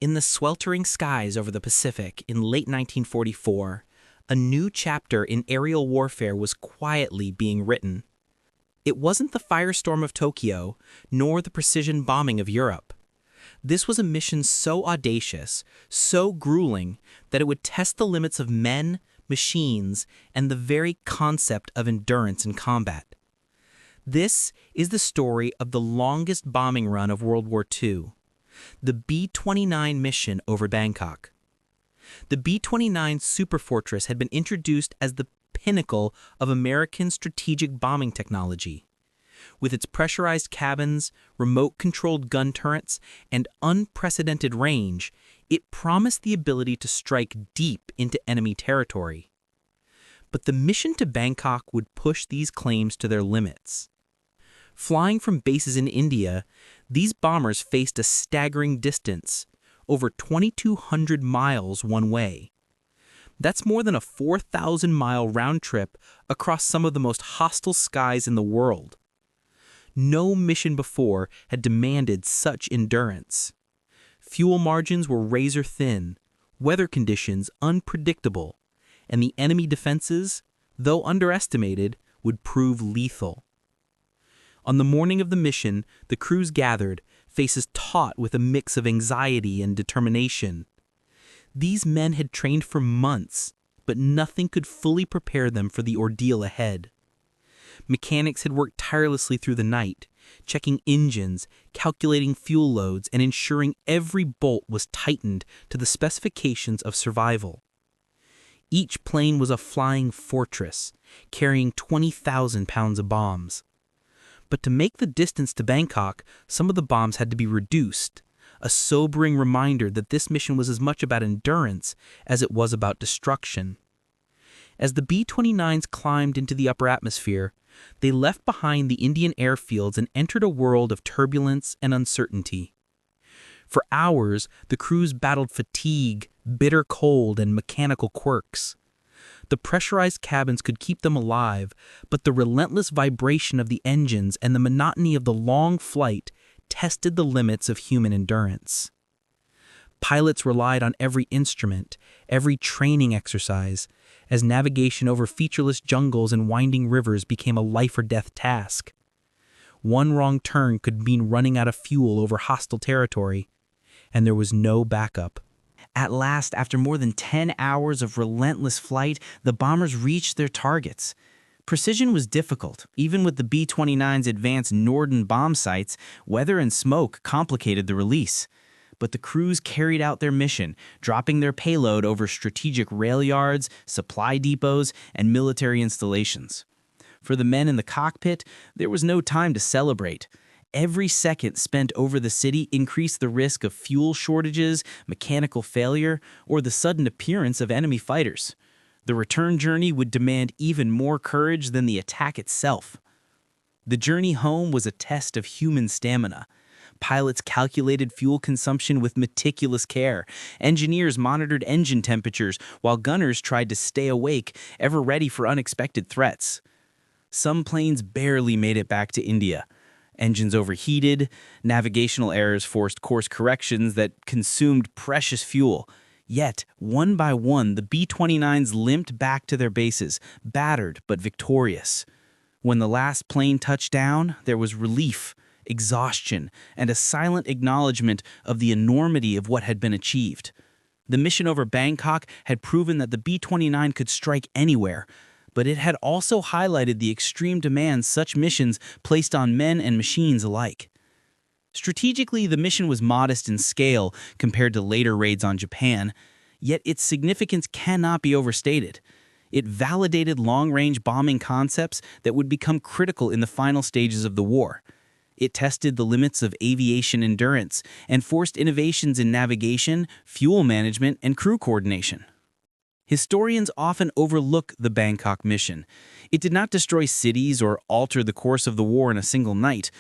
In the sweltering skies over the Pacific in late 1944, a new chapter in aerial warfare was quietly being written. It wasn't the firestorm of Tokyo, nor the precision bombing of Europe. This was a mission so audacious, so grueling, that it would test the limits of men, machines, and the very concept of endurance in combat. This is the story of the longest bombing run of World War II, the B-29 mission over Bangkok. The B-29 Superfortress had been introduced as the pinnacle of American strategic bombing technology. With its pressurized cabins, remote-controlled gun turrets, and unprecedented range, it promised the ability to strike deep into enemy territory. But the mission to Bangkok would push these claims to their limits. Flying from bases in India, these bombers faced a staggering distance, over 2,200 miles one way. That's more than a 4,000-mile round trip across some of the most hostile skies in the world. No mission before had demanded such endurance. Fuel margins were razor-thin, weather conditions unpredictable, and the enemy defenses, though underestimated, would prove lethal. On the morning of the mission, the crews gathered, faces taut with a mix of anxiety and determination. These men had trained for months, but nothing could fully prepare them for the ordeal ahead. Mechanics had worked tirelessly through the night, checking engines, calculating fuel loads, and ensuring every bolt was tightened to the specifications of survival. Each plane was a flying fortress, carrying 20,000 pounds of bombs. But to make the distance to Bangkok, some of the bombs had to be reduced, a sobering reminder that this mission was as much about endurance as it was about destruction. As the B-29s climbed into the upper atmosphere, they left behind the Indian airfields and entered a world of turbulence and uncertainty. For hours, the crews battled fatigue, bitter cold, and mechanical quirks. The pressurized cabins could keep them alive, but the relentless vibration of the engines and the monotony of the long flight tested the limits of human endurance. Pilots relied on every instrument, every training exercise, as navigation over featureless jungles and winding rivers became a life-or-death task. One wrong turn could mean running out of fuel over hostile territory, and there was no backup. At last, after more than 10 hours of relentless flight, the bombers reached their targets. Precision was difficult. Even with the B-29's advanced Norden bomb sights, weather and smoke complicated the release. But the crews carried out their mission, dropping their payload over strategic rail yards, supply depots, and military installations. For the men in the cockpit, there was no time to celebrate. Every second spent over the city increased the risk of fuel shortages, mechanical failure, or the sudden appearance of enemy fighters. The return journey would demand even more courage than the attack itself. The journey home was a test of human stamina. Pilots calculated fuel consumption with meticulous care. Engineers monitored engine temperatures, while gunners tried to stay awake, ever ready for unexpected threats. Some planes barely made it back to India. Engines overheated, navigational errors forced course corrections that consumed precious fuel. Yet, one by one, the B-29s limped back to their bases, battered but victorious. When the last plane touched down, there was relief, exhaustion, and a silent acknowledgement of the enormity of what had been achieved. The mission over Bangkok had proven that the B-29 could strike anywhere, but it had also highlighted the extreme demands such missions placed on men and machines alike. Strategically, the mission was modest in scale compared to later raids on Japan, yet its significance cannot be overstated. It validated long-range bombing concepts that would become critical in the final stages of the war. It tested the limits of aviation endurance and forced innovations in navigation, fuel management, and crew coordination. Historians often overlook the Bangkok mission. It did not destroy cities or alter the course of the war in a single night,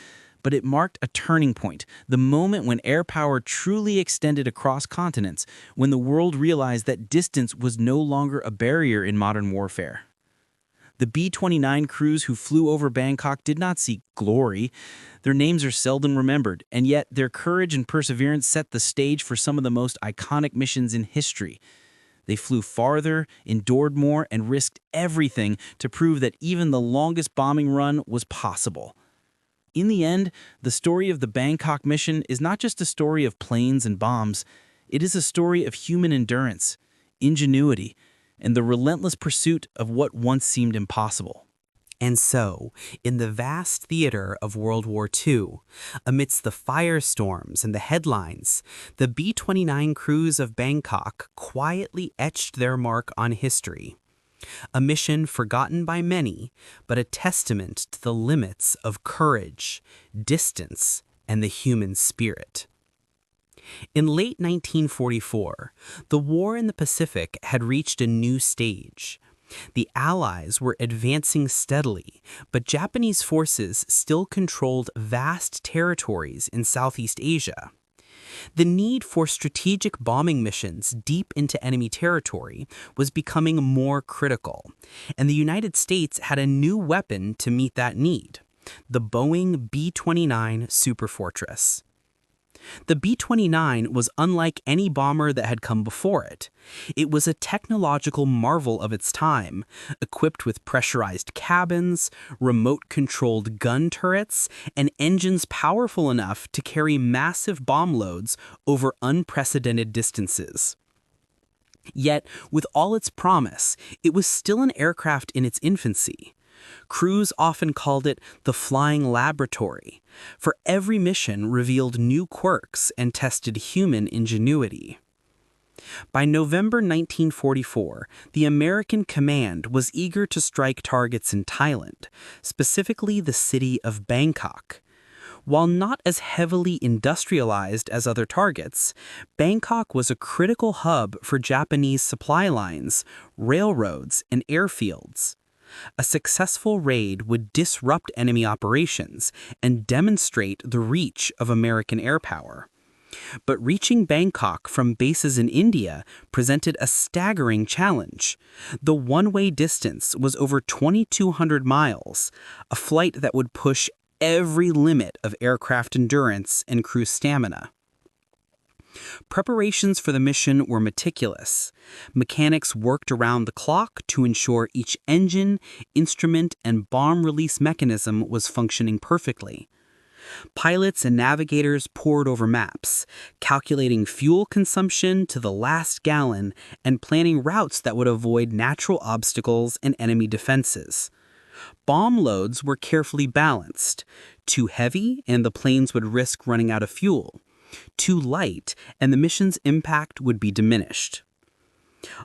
but it marked a turning point, the moment when air power truly extended across continents, when the world realized that distance was no longer a barrier in modern warfare. The B-29 crews who flew over Bangkok did not seek glory. Their names are seldom remembered, and yet their courage and perseverance set the stage for some of the most iconic missions in history. They flew farther, endured more, and risked everything to prove that even the longest bombing run was possible. In the end, the story of the Bangkok mission is not just a story of planes and bombs. It is a story of human endurance, ingenuity, and the relentless pursuit of what once seemed impossible. And so, in the vast theater of World War II, amidst the firestorms and the headlines, the B-29 crews of Bangkok quietly etched their mark on history. A mission forgotten by many, but a testament to the limits of courage, distance, and the human spirit. In late 1944, the war in the Pacific had reached a new stage. The Allies were advancing steadily, but Japanese forces still controlled vast territories in Southeast Asia. The need for strategic bombing missions deep into enemy territory was becoming more critical, and the United States had a new weapon to meet that need: the Boeing B-29 Superfortress. The B-29 was unlike any bomber that had come before it. It was a technological marvel of its time, equipped with pressurized cabins, remote-controlled gun turrets, and engines powerful enough to carry massive bomb loads over unprecedented distances. Yet, with all its promise, it was still an aircraft in its infancy. Crews often called it the flying laboratory, for every mission revealed new quirks and tested human ingenuity. By November 1944, the American command was eager to strike targets in Thailand, specifically the city of Bangkok. While not as heavily industrialized as other targets, Bangkok was a critical hub for Japanese supply lines, railroads, and airfields. A successful raid would disrupt enemy operations and demonstrate the reach of American air power. But reaching Bangkok from bases in India presented a staggering challenge. The one-way distance was over 2,200 miles, a flight that would push every limit of aircraft endurance and crew stamina. Preparations for the mission were meticulous. Mechanics worked around the clock to ensure each engine, instrument, and bomb release mechanism was functioning perfectly. Pilots and navigators pored over maps, calculating fuel consumption to the last gallon and planning routes that would avoid natural obstacles and enemy defenses. Bomb loads were carefully balanced. Too heavy, and the planes would risk running out of fuel. Too light, and the mission's impact would be diminished.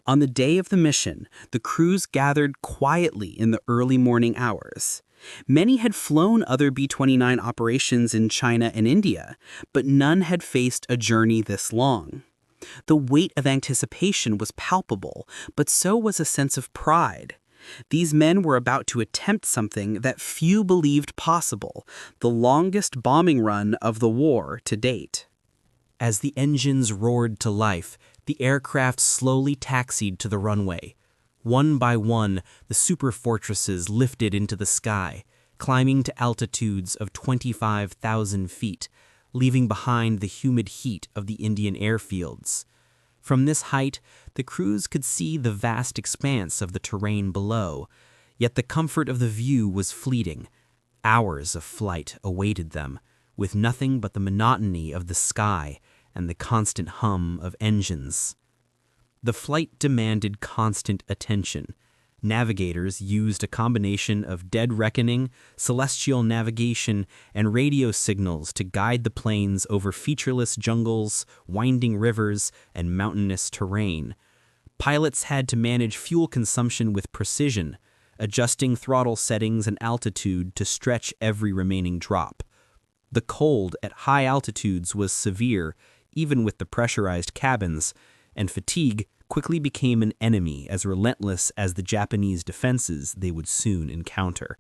On the day of the mission, the crews gathered quietly in the early morning hours. Many had flown other B-29 operations in China and India, but none had faced a journey this long. The weight of anticipation was palpable, but so was a sense of pride. These men were about to attempt something that few believed possible: the longest bombing run of the war to date. As the engines roared to life, the aircraft slowly taxied to the runway. One by one, the Superfortresses lifted into the sky, climbing to altitudes of 25,000 feet, leaving behind the humid heat of the Indian airfields. From this height, the crews could see the vast expanse of the terrain below, yet the comfort of the view was fleeting. Hours of flight awaited them, with nothing but the monotony of the sky and the constant hum of engines. The flight demanded constant attention. Navigators used a combination of dead reckoning, celestial navigation, and radio signals to guide the planes over featureless jungles, winding rivers, and mountainous terrain. Pilots had to manage fuel consumption with precision, adjusting throttle settings and altitude to stretch every remaining drop. The cold at high altitudes was severe, even with the pressurized cabins, and fatigue quickly became an enemy as relentless as the Japanese defenses they would soon encounter.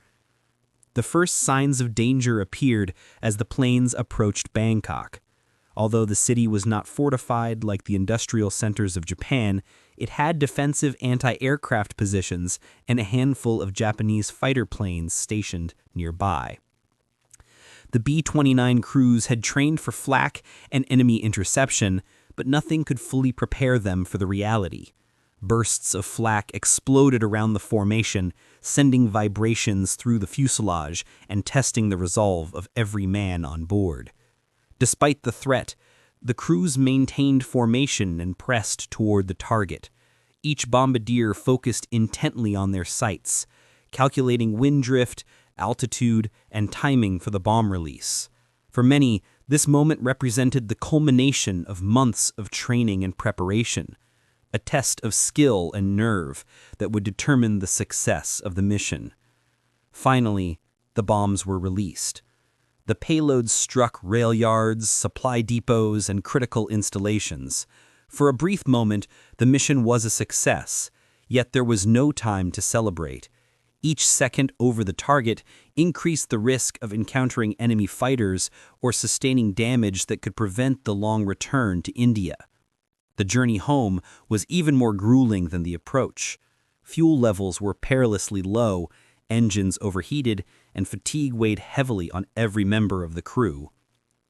The first signs of danger appeared as the planes approached Bangkok. Although the city was not fortified like the industrial centers of Japan, it had defensive anti-aircraft positions and a handful of Japanese fighter planes stationed nearby. The B-29 crews had trained for flak and enemy interception, but nothing could fully prepare them for the reality. Bursts of flak exploded around the formation, sending vibrations through the fuselage and testing the resolve of every man on board. Despite the threat, the crews maintained formation and pressed toward the target. Each bombardier focused intently on their sights, calculating wind drift, altitude, and timing for the bomb release. For many, this moment represented the culmination of months of training and preparation, a test of skill and nerve that would determine the success of the mission. Finally, the bombs were released. The payloads struck rail yards, supply depots, and critical installations. For a brief moment, the mission was a success, yet there was no time to celebrate. Each second over the target increased the risk of encountering enemy fighters or sustaining damage that could prevent the long return to India. The journey home was even more grueling than the approach. Fuel levels were perilously low, engines overheated, and fatigue weighed heavily on every member of the crew.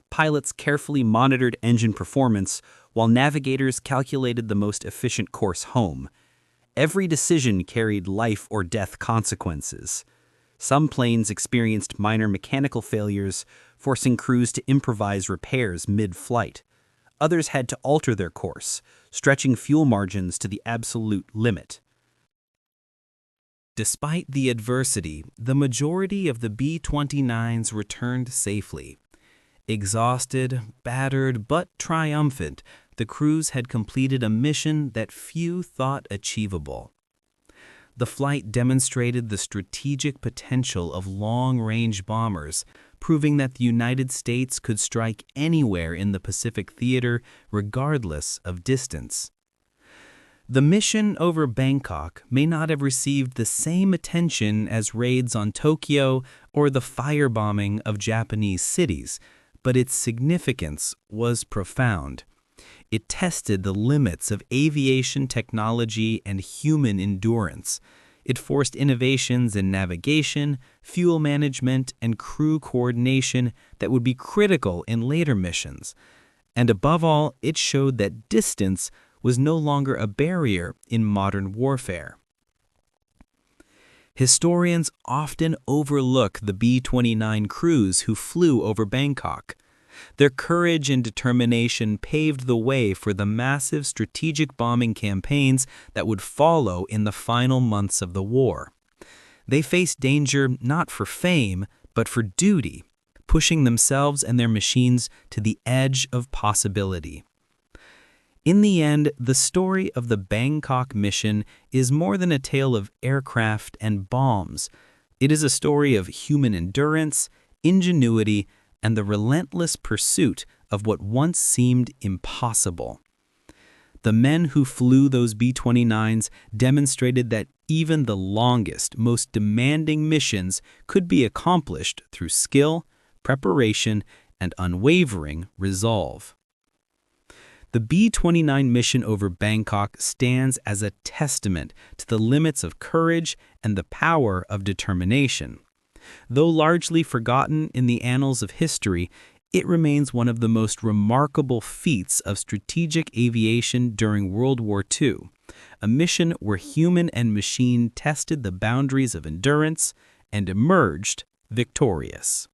Pilots carefully monitored engine performance, while navigators calculated the most efficient course home. Every decision carried life or death consequences. Some planes experienced minor mechanical failures, forcing crews to improvise repairs mid-flight. Others had to alter their course, stretching fuel margins to the absolute limit. Despite the adversity, the majority of the B-29s returned safely. Exhausted, battered, but triumphant, the crews had completed a mission that few thought achievable. The flight demonstrated the strategic potential of long-range bombers, proving that the United States could strike anywhere in the Pacific theater regardless of distance. The mission over Bangkok may not have received the same attention as raids on Tokyo or the firebombing of Japanese cities, but its significance was profound. It tested the limits of aviation technology and human endurance. It forced innovations in navigation, fuel management, and crew coordination that would be critical in later missions. And above all, it showed that distance was no longer a barrier in modern warfare. Historians often overlook the B-29 crews who flew over Bangkok. Their courage and determination paved the way for the massive strategic bombing campaigns that would follow in the final months of the war. They faced danger not for fame, but for duty, pushing themselves and their machines to the edge of possibility. In the end, the story of the Bangkok mission is more than a tale of aircraft and bombs. It is a story of human endurance, ingenuity, and the relentless pursuit of what once seemed impossible. The men who flew those B-29s demonstrated that even the longest, most demanding missions could be accomplished through skill, preparation, and unwavering resolve. The B-29 mission over Bangkok stands as a testament to the limits of courage and the power of determination. Though largely forgotten in the annals of history, it remains one of the most remarkable feats of strategic aviation during World War II, a mission where human and machine tested the boundaries of endurance and emerged victorious.